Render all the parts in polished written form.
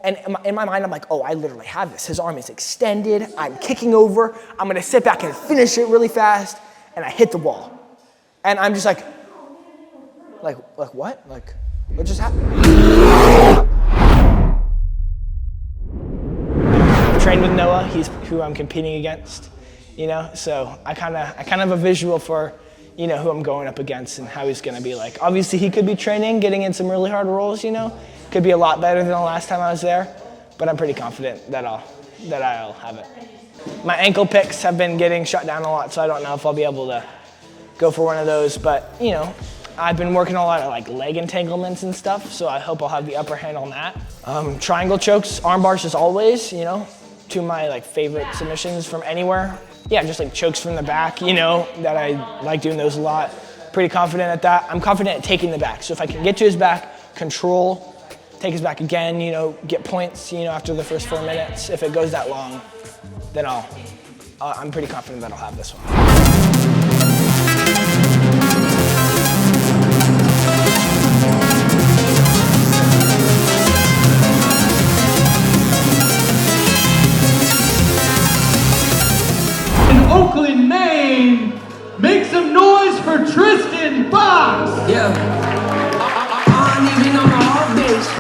And in my mind, I'm like, oh, I literally have this. His arm is extended. I'm kicking over. I'm gonna sit back and finish it really fast. And I hit the wall. And I'm just like what? Like, what just happened? I trained with Noah. He's who I'm competing against, you know? So I kind of have a visual for, you know, who I'm going up against and how he's gonna be like. Obviously, he could be training, getting in some really hard rolls, you know? Could be a lot better than the last time I was there, but I'm pretty confident that I'll have it. My ankle picks have been getting shut down a lot, so I don't know if I'll be able to go for one of those, but, you know, I've been working a lot of like leg entanglements and stuff, so I hope I'll have the upper hand on that. Triangle chokes, arm bars as always, you know, two of my like favorite submissions from anywhere. Yeah, just like chokes from the back, you know, that I like doing those a lot. Pretty confident at that. I'm confident at taking the back, so if I can get to his back, control, take his back again, you know, get points, you know, after the first 4 minutes. If it goes that long, then I'm pretty confident that I'll have this one. Oakland, Maine, make some noise for Tristan Box! Yeah, I'm even on my off base.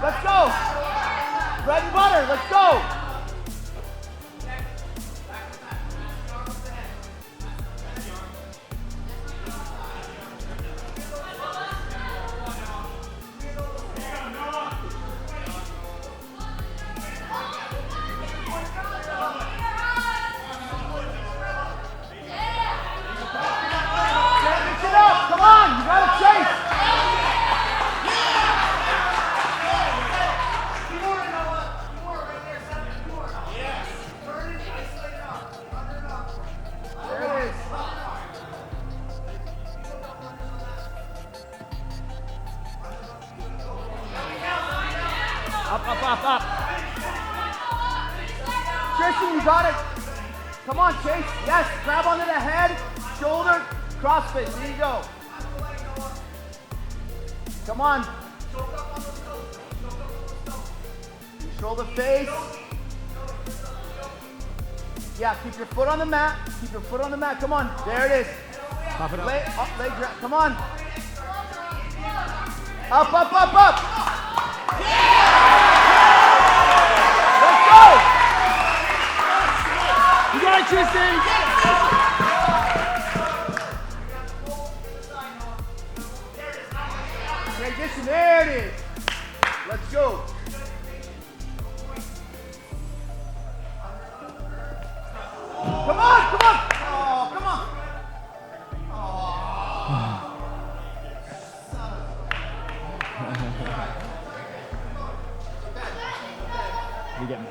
Let's go. Bread and butter, let's go. Come on, you gotta chase. Up. Tristan, you got it. Come on, Chase. Yes, grab onto the head, shoulder, crossfit. There you go. Come on. Control the face. Yeah, keep your foot on the mat. Keep your foot on the mat. Come on. There it is. Pop it up. Leg grab. Come on. Up. You got it, Tristan! Transition, there it is. Let's go. Come on! Oh, come on! You get me.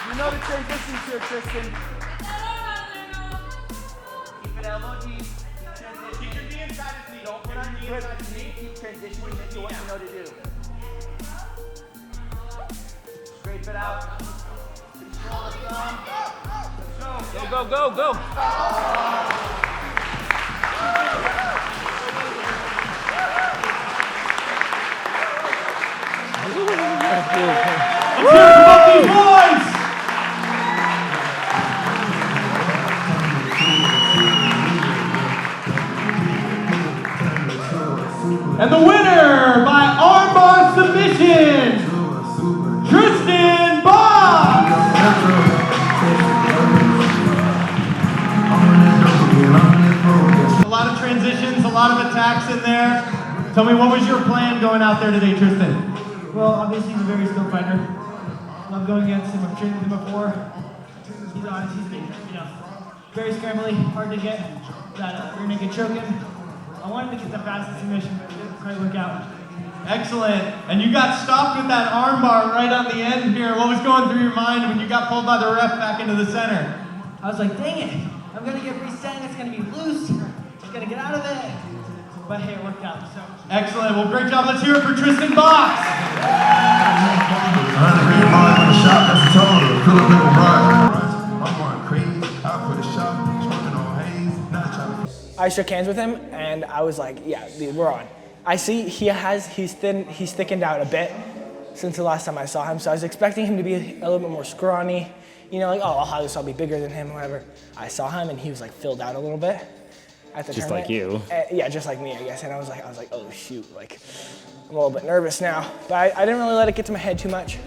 You know the transitions here, Tristan. Keep it elbow deep. Keep your knee inside the seat. Don't put your knee inside the seat. Keep transitioning into what you know to do. Scrape it out. Control the thumb. Let's go. Go. And the winner by armbar submission, Tristan Box! A lot of transitions, a lot of attacks in there. Tell me, what was your plan going out there today, Tristan? Well, obviously he's a very skilled fighter. Love going against him. I've trained with him before. He's honest. He's been, very scrambly, hard to get. That rear naked choke him. I wanted to get the fastest submission, but it didn't quite work out. Excellent. And you got stopped with that armbar right on the end here. What was going through your mind when you got pulled by the ref back into the center? I was like, dang it. I'm going to get reset. It's going to be loose. Just going to get out of it. But hey, it worked out. So. Excellent. Well, great job. Let's hear it for Tristan Box. I shook hands with him and I was like, yeah, dude, we're on. I see he's thickened out a bit since the last time I saw him, so I was expecting him to be a little bit more scrawny, like, oh, I'll be bigger than him, whatever. I saw him and he was like filled out a little bit at the tournament. Just like you. Yeah, just like me, I guess. And I was like, oh shoot, like I'm a little bit nervous now. But I didn't really let it get to my head too much.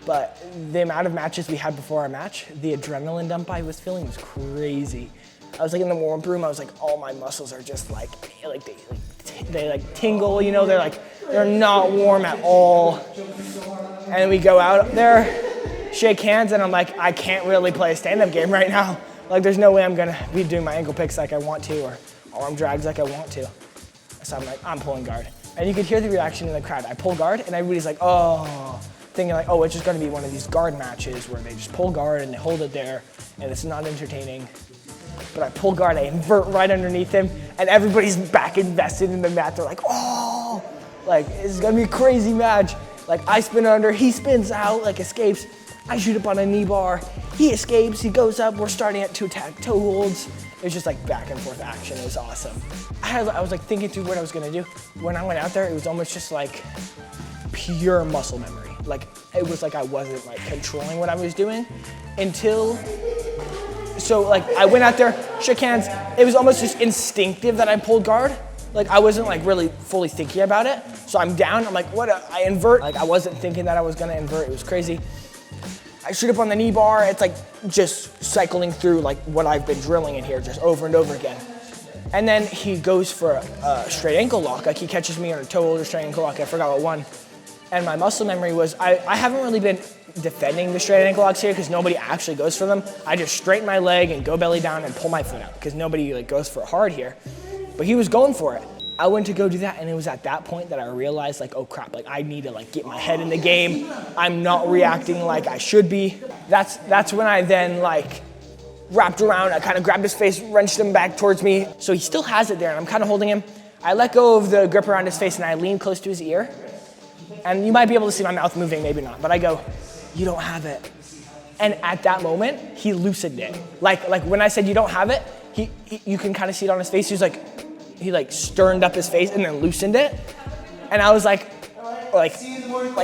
But the amount of matches we had before our match, the adrenaline dump I was feeling was crazy. I was like in the warm-up room, I was like, all my muscles are just like they tingle, they're not warm at all. And we go out there, shake hands, and I'm like, I can't really play a stand-up game right now. Like, there's no way I'm gonna be doing my ankle picks like I want to, or arm drags like I want to. So I'm like, I'm pulling guard. And you could hear the reaction in the crowd. I pull guard, and everybody's like, oh, thinking like, oh, it's just gonna be one of these guard matches where they just pull guard and they hold it there, and it's not entertaining. But I pull guard, I invert right underneath him, and everybody's back invested in the mat. They're like, oh, like, it's gonna be a crazy match. Like, I spin under, he spins out, like, escapes. I shoot up on a knee bar, he escapes, he goes up, we're starting at 2 attack toe holds. It was just like back and forth action, it was awesome. I was like thinking through what I was gonna do. When I went out there, it was almost just like pure muscle memory. Like, it was like I wasn't like controlling what I was doing until, so like I went out there, shook hands, it was almost just instinctive that I pulled guard. Like, I wasn't like really fully thinking about it. So I'm down, I'm like, I invert. Like, I wasn't thinking that I was gonna invert, it was crazy. I shoot up on the knee bar, it's like just cycling through like what I've been drilling in here just over and over again. And then he goes for a straight ankle lock, like he catches me on a toe hold or straight ankle lock, I forgot what one. And my muscle memory was, I haven't really been defending the straight ankle locks here because nobody actually goes for them. I just straighten my leg and go belly down and pull my foot out because nobody like goes for it hard here. But he was going for it. I went to go do that, and it was at that point that I realized, like, oh crap, like I need to like get my head in the game. I'm not reacting like I should be. That's when I then like wrapped around, I kind of grabbed his face, wrenched him back towards me. So he still has it there, and I'm kind of holding him. I let go of the grip around his face, and I lean close to his ear. And you might be able to see my mouth moving, maybe not, but I go, you don't have it. And at that moment, he loosened it. Like when I said you don't have it, you can kind of see it on his face. He sterned up his face and then loosened it. And I was like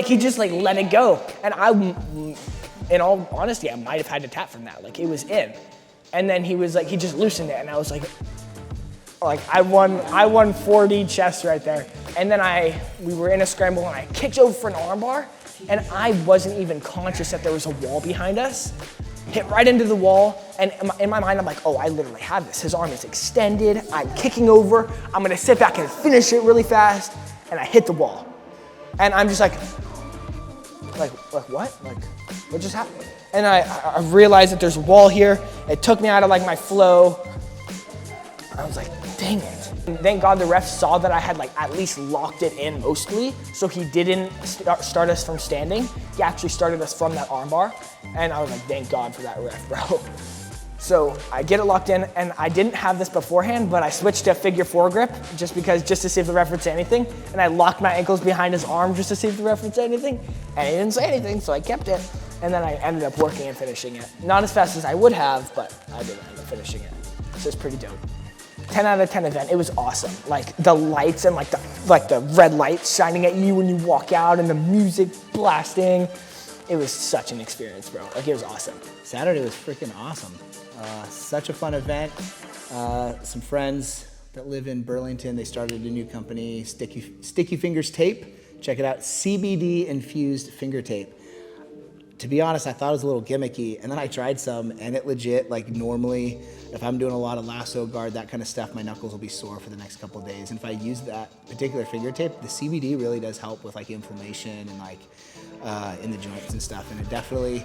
he just like let it go. And in all honesty, I might have had to tap from that. Like, it was in. And then he was like, he just loosened it. And I was like I won 40 chests right there. And then we were in a scramble and I kicked over for an armbar, and I wasn't even conscious that there was a wall behind us. Hit right into the wall, and in my mind, I'm like, oh, I literally have this. His arm is extended, I'm kicking over, I'm gonna sit back and finish it really fast, and I hit the wall. And I'm just like what? Like, what just happened? And I realized that there's a wall here. It took me out of like my flow. I was like, dang it. And thank God the ref saw that I had like at least locked it in mostly, so he didn't start us from standing. He actually started us from that armbar, and I was like, thank God for that ref, bro. So I get it locked in, and I didn't have this beforehand, but I switched to figure 4 grip just to see if the ref would say anything, and I locked my ankles behind his arm just to see if the ref would say anything, and he didn't say anything, so I kept it, and then I ended up working and finishing it. Not as fast as I would have, but I did end up finishing it. So it's pretty dope. 10 out of 10 event, it was awesome. Like the lights and like the red lights shining at you when you walk out and the music blasting. It was such an experience, bro. Like, it was awesome. Saturday was freaking awesome. Such a fun event. Some friends that live in Burlington. They started a new company, Sticky Fingers Tape. Check it out, CBD infused finger tape. To be honest, I thought it was a little gimmicky, and then I tried some, and it legit, like normally, if I'm doing a lot of lasso guard, that kind of stuff, my knuckles will be sore for the next couple of days. And if I use that particular finger tape, the CBD really does help with like inflammation and like in the joints and stuff. And it definitely,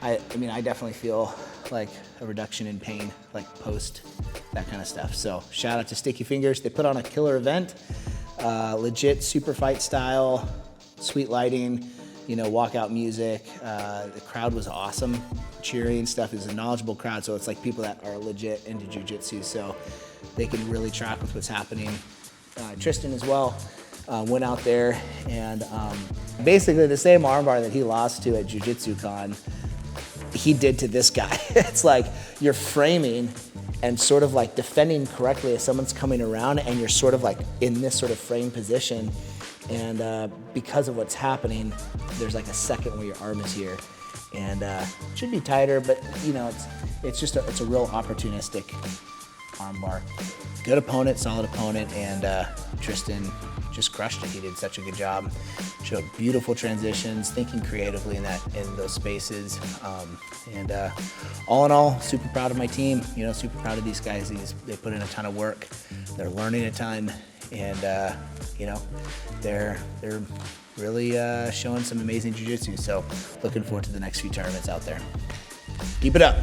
I definitely feel like a reduction in pain, like post that kind of stuff. So shout out to Sticky Fingers. They put on a killer event, legit Superfight style, sweet lighting, you know, walkout music. The crowd was awesome, cheery and stuff. It was a knowledgeable crowd, so it's like people that are legit into jiu-jitsu, so they can really track with what's happening. Tristan as well went out there, and basically the same armbar that he lost to at Jiu-Jitsu Con, he did to this guy. It's like you're framing and sort of like defending correctly as someone's coming around, and you're sort of like in this sort of frame position. And because of what's happening, there's like a second where your arm is here, and it should be tighter, but you know, it's a real opportunistic armbar. Good opponent, solid opponent, and Tristan just crushed it. He did such a good job. Showed beautiful transitions, thinking creatively in those spaces, and all in all, super proud of my team. You know, super proud of these guys. They put in a ton of work. They're learning a ton, and you know, they're really showing some amazing jiu-jitsu. So looking forward to the next few tournaments out there. Keep it up.